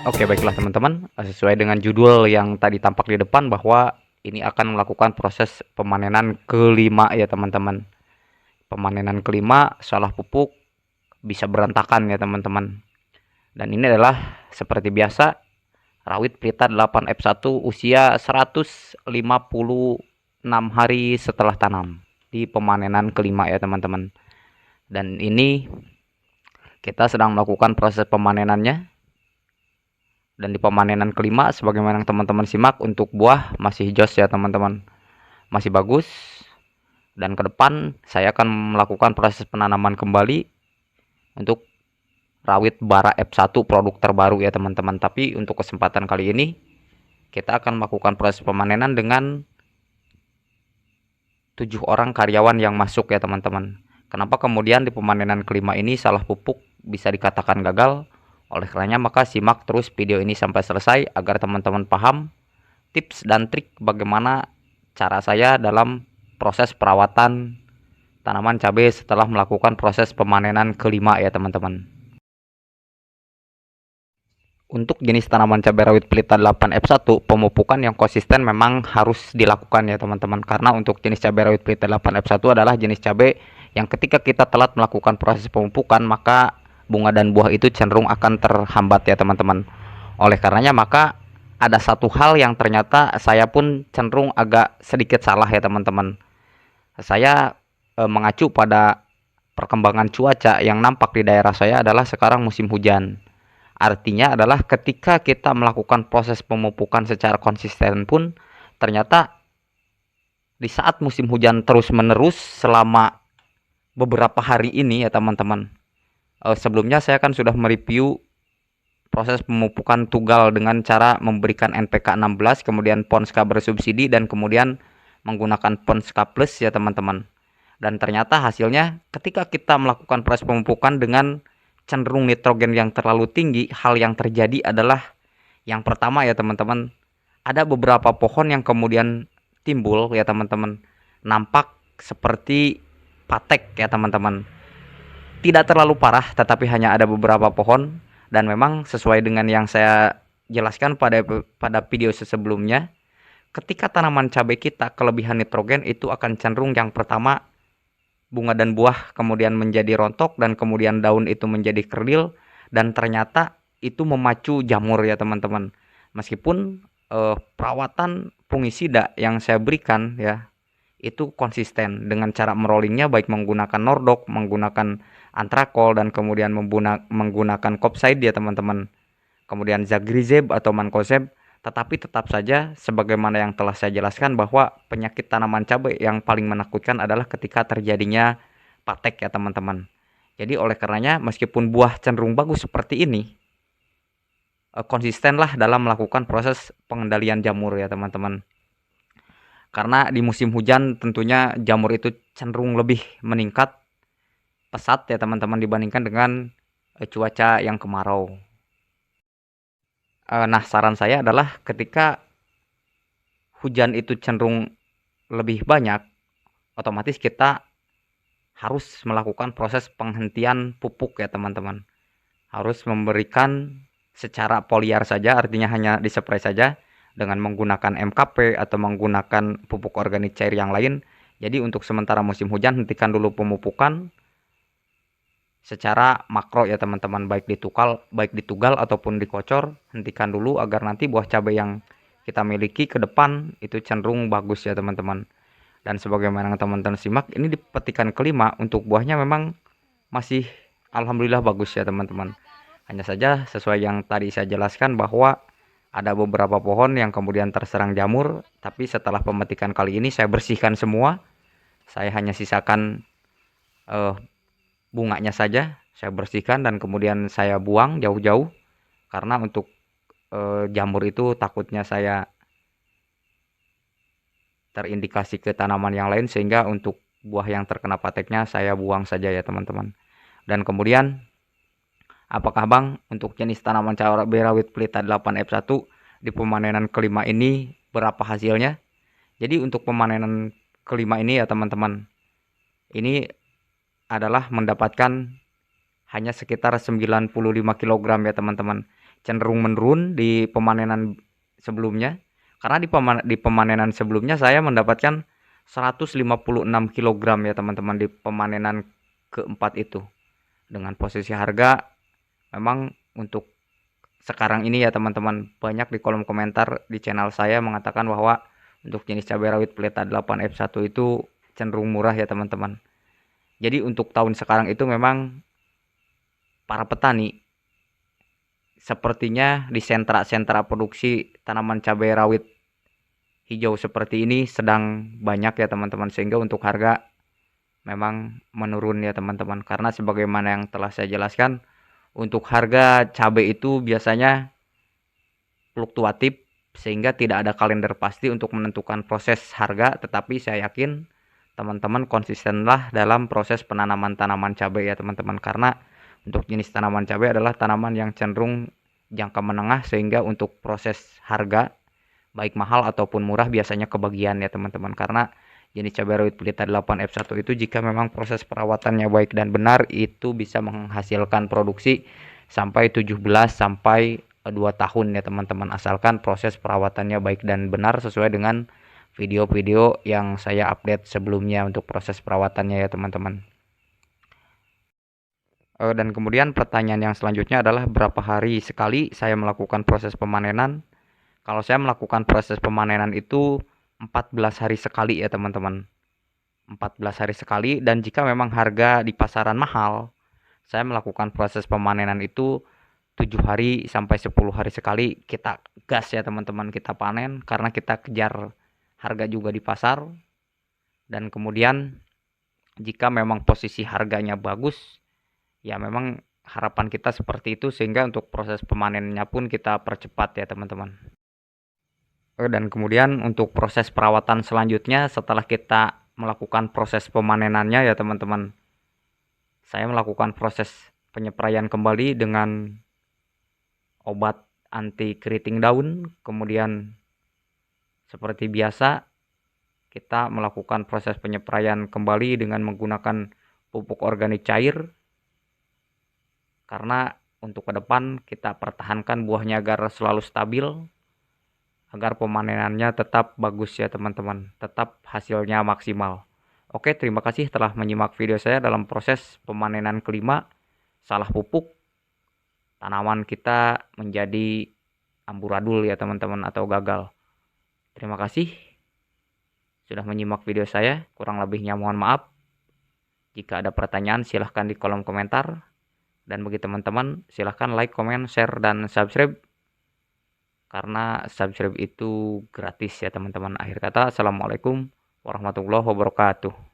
Oke, baiklah teman-teman, sesuai dengan judul yang tadi tampak di depan bahwa ini akan melakukan proses pemanenan kelima ya teman-teman. Pemanenan kelima, salah pupuk bisa berantakan ya teman-teman. Dan ini adalah seperti biasa rawit Prita 8F1 usia 156 hari setelah tanam di pemanenan kelima ya teman-teman. Dan ini kita sedang melakukan proses pemanenannya. Dan di pemanenan kelima, sebagaimana yang teman-teman simak, untuk buah masih jos ya teman-teman, masih bagus. Dan ke depan saya akan melakukan proses penanaman kembali untuk rawit bara F1 produk terbaru ya teman-teman. Tapi untuk kesempatan kali ini kita akan melakukan proses pemanenan dengan 7 orang karyawan yang masuk ya teman-teman. Kenapa kemudian di pemanenan kelima ini salah pupuk bisa dikatakan gagal? Oleh karenanya maka simak terus video ini sampai selesai agar teman-teman paham tips dan trik bagaimana cara saya dalam proses perawatan tanaman cabai setelah melakukan proses pemanenan kelima ya teman-teman. Untuk jenis tanaman cabai rawit pelita 8F1, pemupukan yang konsisten memang harus dilakukan ya teman-teman. Karena untuk jenis cabai rawit pelita 8F1 adalah jenis cabai yang ketika kita telat melakukan proses pemupukan, maka bunga dan buah itu cenderung akan terhambat ya teman-teman. Oleh karenanya maka ada satu hal yang ternyata saya pun cenderung agak sedikit salah ya teman-teman. Saya mengacu pada perkembangan cuaca yang nampak di daerah saya adalah sekarang musim hujan. Artinya adalah ketika kita melakukan proses pemupukan secara konsisten pun ternyata di saat musim hujan terus-menerus selama beberapa hari ini ya teman-teman. Sebelumnya saya kan sudah mereview proses pemupukan tugal dengan cara memberikan NPK 16, kemudian Ponska bersubsidi dan kemudian menggunakan Ponska Plus ya teman-teman. Dan ternyata hasilnya ketika kita melakukan proses pemupukan dengan cenderung nitrogen yang terlalu tinggi, hal yang terjadi adalah yang pertama ya teman-teman, ada beberapa pohon yang kemudian timbul ya teman-teman, nampak seperti patek ya teman-teman. Tidak terlalu parah, tetapi hanya ada beberapa pohon dan memang sesuai dengan yang saya jelaskan pada video sebelumnya, ketika tanaman cabai kita kelebihan nitrogen itu akan cenderung yang pertama bunga dan buah kemudian menjadi rontok dan kemudian daun itu menjadi kerdil dan ternyata itu memacu jamur ya teman-teman. Meskipun perawatan fungisida yang saya berikan ya itu konsisten dengan cara merollingnya baik menggunakan Nordok, menggunakan Antrakol dan kemudian menggunakan Kopside ya teman-teman. Kemudian Zagrizeb atau Mancozeb, tetapi tetap saja sebagaimana yang telah saya jelaskan bahwa penyakit tanaman cabai yang paling menakutkan adalah ketika terjadinya patek ya teman-teman. Jadi oleh karenanya meskipun buah cenderung bagus seperti ini, konsistenlah dalam melakukan proses pengendalian jamur ya teman-teman. Karena di musim hujan tentunya jamur itu cenderung lebih meningkat pesat ya teman-teman dibandingkan dengan cuaca yang kemarau. Nah, saran saya adalah ketika hujan itu cenderung lebih banyak, otomatis kita harus melakukan proses penghentian pupuk ya teman-teman. Harus memberikan secara foliar saja, artinya hanya dispray saja dengan menggunakan MKP atau menggunakan pupuk organik cair yang lain. Jadi untuk sementara musim hujan hentikan dulu pemupukan secara makro ya teman-teman, baik di tugal ataupun dikocor, hentikan dulu agar nanti buah cabai yang kita miliki ke depan itu cenderung bagus ya teman-teman. Dan sebagaimana teman-teman simak, ini di petikan kelima untuk buahnya memang masih alhamdulillah bagus ya teman-teman. Hanya saja sesuai yang tadi saya jelaskan bahwa ada beberapa pohon yang kemudian terserang jamur, tapi setelah pemetikan kali ini saya bersihkan semua. Saya hanya sisakan bunganya saja, saya bersihkan dan kemudian saya buang jauh-jauh karena untuk jamur itu takutnya saya terindikasi ke tanaman yang lain, sehingga untuk buah yang terkena pateknya saya buang saja ya teman-teman. Dan kemudian apakah Bang untuk jenis tanaman cabai rawit pelita 8F1 di pemanenan kelima ini berapa hasilnya? Jadi untuk pemanenan kelima ini ya teman-teman, ini adalah mendapatkan hanya sekitar 95 kg ya teman-teman. cenderung menurun di pemanenan sebelumnya. Karena di pemanenan sebelumnya saya mendapatkan 156 kilogram ya teman-teman di pemanenan keempat itu. Dengan posisi harga memang untuk sekarang ini ya teman-teman, banyak di kolom komentar di channel saya mengatakan bahwa untuk jenis cabai rawit Pelita 8F1 itu cenderung murah ya teman-teman. Jadi untuk tahun sekarang itu memang para petani sepertinya di sentra-sentra produksi tanaman cabai rawit hijau seperti ini sedang banyak ya teman-teman, sehingga untuk harga memang menurun ya teman-teman. Karena sebagaimana yang telah saya jelaskan, untuk harga cabai itu biasanya fluktuatif sehingga tidak ada kalender pasti untuk menentukan proses harga, tetapi saya yakin teman-teman konsistenlah dalam proses penanaman tanaman cabai ya teman-teman, karena untuk jenis tanaman cabai adalah tanaman yang cenderung jangka menengah, sehingga untuk proses harga baik mahal ataupun murah biasanya kebagian ya teman-teman. Karena jenis cabai rawit Pelita 8F1 itu jika memang proses perawatannya baik dan benar, itu bisa menghasilkan produksi sampai 17 sampai 2 tahun ya teman-teman, asalkan proses perawatannya baik dan benar sesuai dengan video-video yang saya update sebelumnya untuk proses perawatannya ya teman-teman. Dan kemudian pertanyaan yang selanjutnya adalah berapa hari sekali saya melakukan proses pemanenan. Kalau saya melakukan proses pemanenan itu 14 hari sekali ya teman-teman. 14 hari sekali, dan jika memang harga di pasaran mahal, saya melakukan proses pemanenan itu 7 hari sampai 10 hari sekali. Kita gas ya teman-teman, kita panen karena kita kejar harga juga di pasar. Dan kemudian jika memang posisi harganya bagus, ya memang harapan kita seperti itu, sehingga untuk proses pemanennya pun kita percepat ya teman-teman. Dan kemudian untuk proses perawatan selanjutnya setelah kita melakukan proses pemanenannya ya teman-teman, saya melakukan proses penyepraian kembali dengan obat anti keriting daun. Kemudian seperti biasa kita melakukan proses penyepraian kembali dengan menggunakan pupuk organik cair, karena untuk ke depan kita pertahankan buahnya agar selalu stabil, agar pemanenannya tetap bagus ya teman-teman, tetap hasilnya maksimal. Oke, terima kasih telah menyimak video saya dalam proses pemanenan kelima. Salah pupuk, tanaman kita menjadi amburadul ya teman-teman, atau gagal. Terima kasih sudah menyimak video saya, kurang lebihnya mohon maaf. Jika ada pertanyaan silahkan di kolom komentar, dan bagi teman-teman silahkan like, comment, share, dan subscribe, karena subscribe itu gratis ya teman-teman. Akhir kata, assalamualaikum warahmatullahi wabarakatuh.